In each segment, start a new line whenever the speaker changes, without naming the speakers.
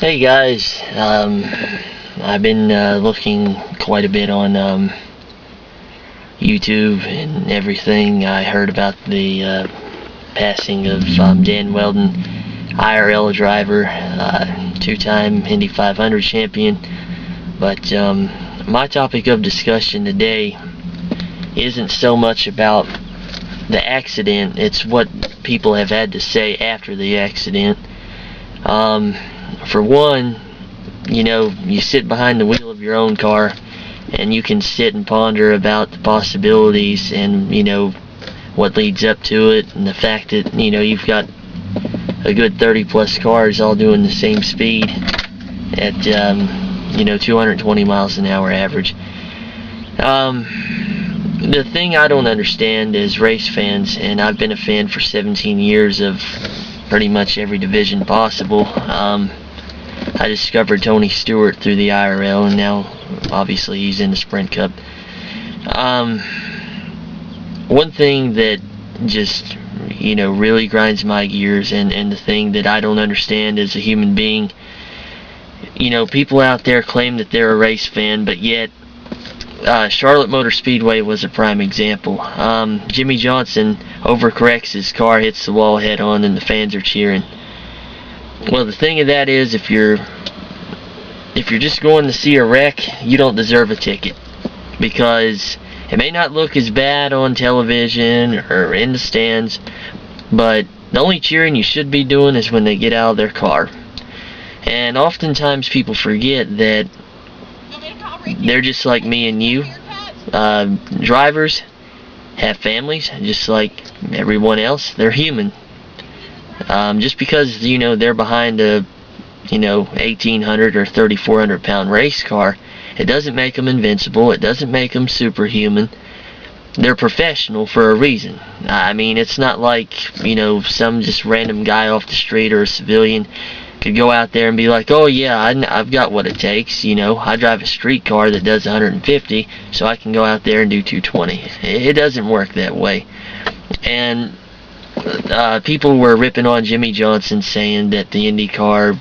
Hey guys, I've been looking quite a bit on YouTube and everything. I heard about the passing of Dan Wheldon, IRL driver, two-time Indy 500 champion. But my topic of discussion today isn't so much about the accident, it's what people have had to say after the accident. For one, you sit behind the wheel of your own car and you can sit and ponder about the possibilities and, what leads up to it, and the fact that, you've got a good 30 plus cars all doing the same speed at, 220 miles an hour average. The thing I don't understand is race fans, and I've been a fan for 17 years of pretty much every division possible. I discovered Tony Stewart through the IRL, and now obviously he's in the Sprint Cup. One thing that just really grinds my gears, and the thing that I don't understand as a human being, people out there claim that they're a race fan, but yet Charlotte Motor Speedway was a prime example. Jimmy Johnson overcorrects his car, hits the wall head on, and the fans are cheering. Well, the thing of that is, if you're just going to see a wreck, you don't deserve a ticket, because it may not look as bad on television or in the stands, but the only cheering you should be doing is when they get out of their car. And oftentimes people forget that they're just like me and you. Drivers have families, just like everyone else. They're human. Just because they're behind a 1,800 or 3,400 pound race car, it doesn't make them invincible. It doesn't make them superhuman. They're professional for a reason. I mean, it's not like some just random guy off the street or a civilian could go out there and be like, oh yeah, I've got what it takes. I drive a street car that does 150, so I can go out there and do 220. It doesn't work that way. And people were ripping on Jimmy Johnson, saying that the IndyCar,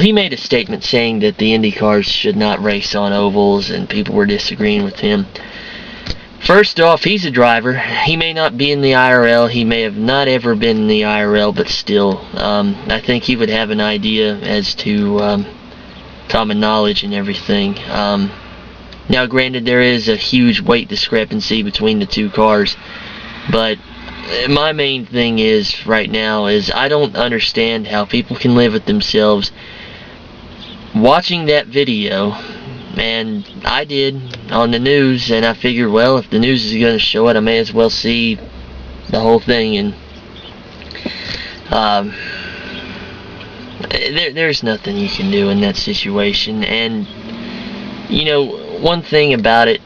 he made a statement saying that the Indy cars should not race on ovals, and people were disagreeing with him. First off, he's a driver. He may not be in the IRL. He may have not ever been in the IRL, but still, I think he would have an idea as to common knowledge and everything. Now, granted, there is a huge weight discrepancy between the two cars, but my main thing is right now is I don't understand how people can live with themselves. Watching that video, and I did on the news, and I figured, well, if the news is going to show it, I may as well see the whole thing. And there's nothing you can do in that situation. And one thing about it,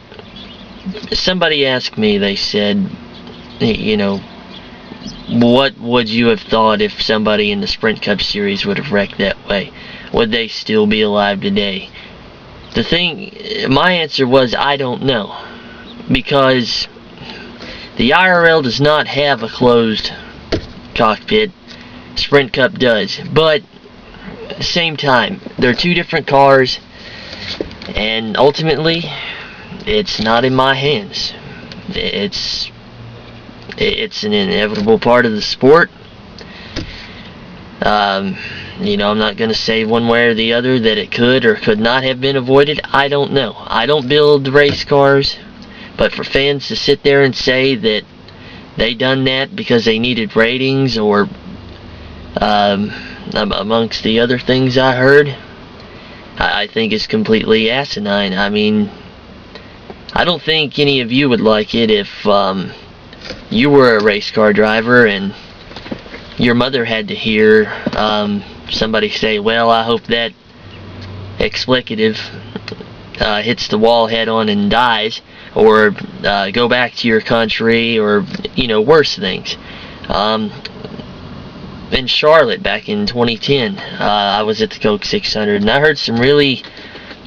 somebody asked me, they said, what would you have thought if somebody in the Sprint Cup Series would have wrecked that way? Would they still be alive today? My answer was, I don't know, because the IRL does not have a closed cockpit. Sprint Cup does, but at the same time, they're two different cars, and ultimately, it's not in my hands. It's an inevitable part of the sport. I'm not going to say one way or the other that it could or could not have been avoided. I don't know. I don't build race cars, but for fans to sit there and say that they done that because they needed ratings or amongst the other things I heard, I think is completely asinine. I mean, I don't think any of you would like it if you were a race car driver and your mother had to hear somebody say, well, I hope that explicative hits the wall head on and dies, or go back to your country, or worse things. In Charlotte back in 2010, I was at the Coke 600, and I heard some really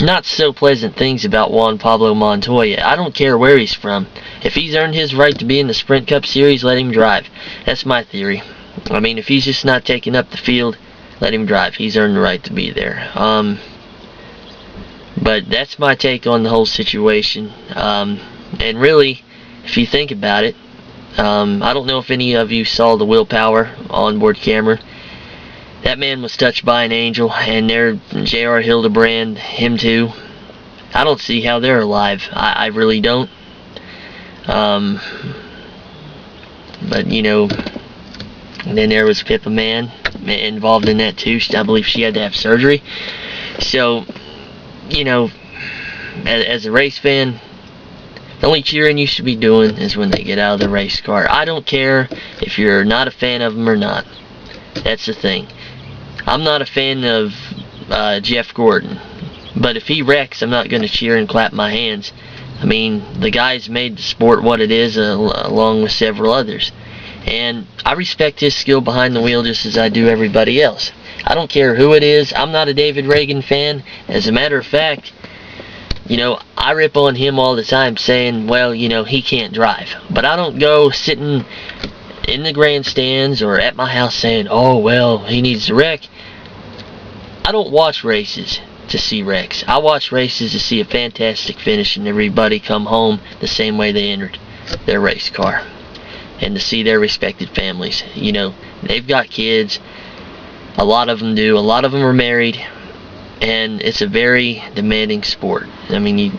not so pleasant things about Juan Pablo Montoya. I don't care where he's from. If he's earned his right to be in the Sprint Cup Series, let him drive. That's my theory. I mean, if he's just not taking up the field, let him drive. He's earned the right to be there. But that's my take on the whole situation. And really, if you think about it, I don't know if any of you saw the Willpower onboard camera. That man was touched by an angel, and there, J.R. Hildebrand, him too. I don't see how they're alive. I really don't. But, you know, and then there was Pippa Mann involved in that too. I believe she had to have surgery. So, you know, as a race fan, the only cheering you should be doing is when they get out of the race car. I don't care if you're not a fan of them or not. That's the thing. I'm not a fan of Jeff Gordon, but if he wrecks, I'm not going to cheer and clap my hands. I mean, the guy's made the sport what it is, along with several others. And I respect his skill behind the wheel just as I do everybody else. I don't care who it is. I'm not a David Reagan fan. As a matter of fact, you know, I rip on him all the time saying, well, you know, he can't drive. But I don't go sitting in the grandstands or at my house saying, oh, well, he needs to wreck. I don't watch races to see wrecks. I watch races to see a fantastic finish and everybody come home the same way they entered their race car. And to see their respected families. You know, they've got kids. A lot of them do. A lot of them are married. And it's a very demanding sport. I mean,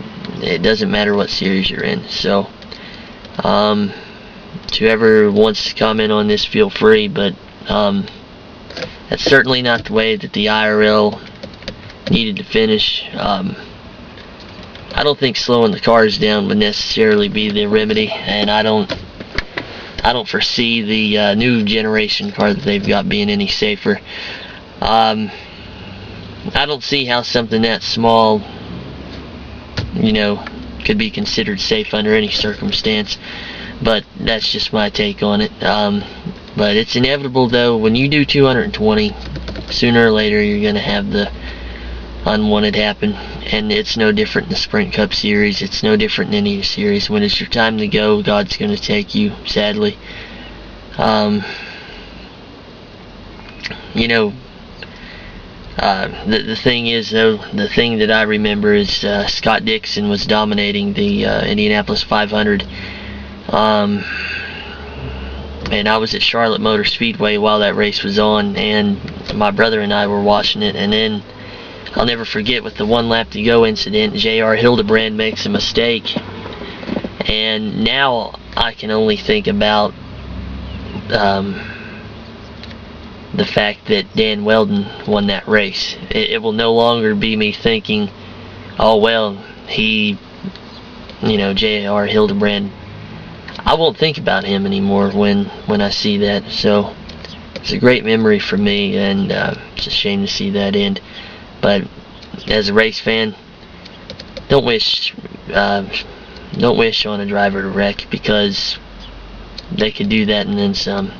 it doesn't matter what series you're in. So, whoever wants to comment on this, feel free. But that's certainly not the way that the IRL needed to finish. I don't think slowing the cars down would necessarily be the remedy, and I don't foresee the new generation car that they've got being any safer. I don't see how something that small, you know, could be considered safe under any circumstance. But that's just my take on it. But it's inevitable, though. When you do 220, sooner or later you're going to have the unwanted happen. And it's no different in the Sprint Cup Series. It's no different in any series. When it's your time to go, God's going to take you, sadly. You know, the thing is, though, the thing that I remember is Scott Dixon was dominating the Indianapolis 500. And I was at Charlotte Motor Speedway while that race was on, and my brother and I were watching it. And then I'll never forget, with the 1 lap to go incident, J.R. Hildebrand makes a mistake. And now I can only think about the fact that Dan Wheldon won that race. It will no longer be me thinking, oh, well, he, you know, J.R. Hildebrand. I won't think about him anymore when I see that. So it's a great memory for me, and it's a shame to see that end. But as a race fan, don't wish on a driver to wreck, because they could do that and then some.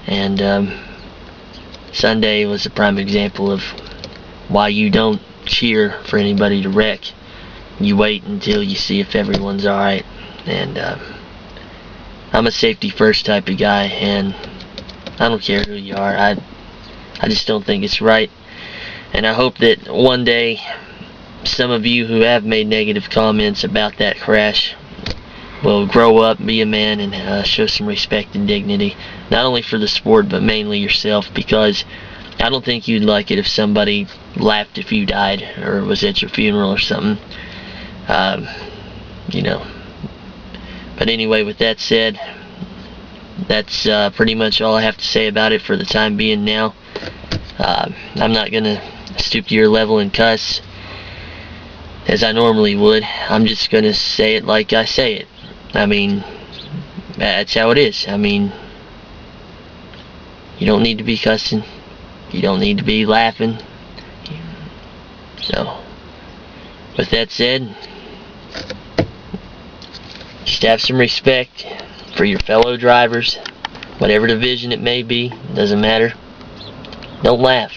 And Sunday was a prime example of why you don't cheer for anybody to wreck. You wait until you see if everyone's alright. And I'm a safety first type of guy, and I don't care who you are. I just don't think it's right. And I hope that one day some of you who have made negative comments about that crash will grow up, be a man, and show some respect and dignity, not only for the sport but mainly yourself, because I don't think you'd like it if somebody laughed if you died or was at your funeral or something. You know. But anyway, with that said, that's pretty much all I have to say about it for the time being now. I'm not going to stoop to your level and cuss as I normally would. I'm just going to say it like I say it. I mean, that's how it is. I mean, you don't need to be cussing. You don't need to be laughing. So, with that said, just have some respect for your fellow drivers, whatever division it may be, doesn't matter. Don't laugh.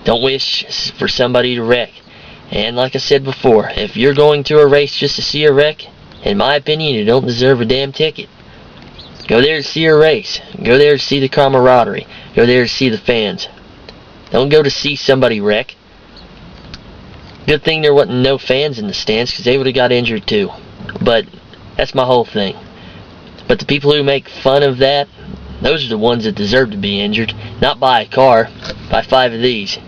Don't wish for somebody to wreck. And like I said before, if you're going to a race just to see a wreck, in my opinion, you don't deserve a damn ticket. Go there to see a race. Go there to see the camaraderie. Go there to see the fans. Don't go to see somebody wreck. Good thing there wasn't no fans in the stands, because they would have got injured too. But that's my whole thing. But the people who make fun of that, those are the ones that deserve to be injured. Not by a car, by 5 of these.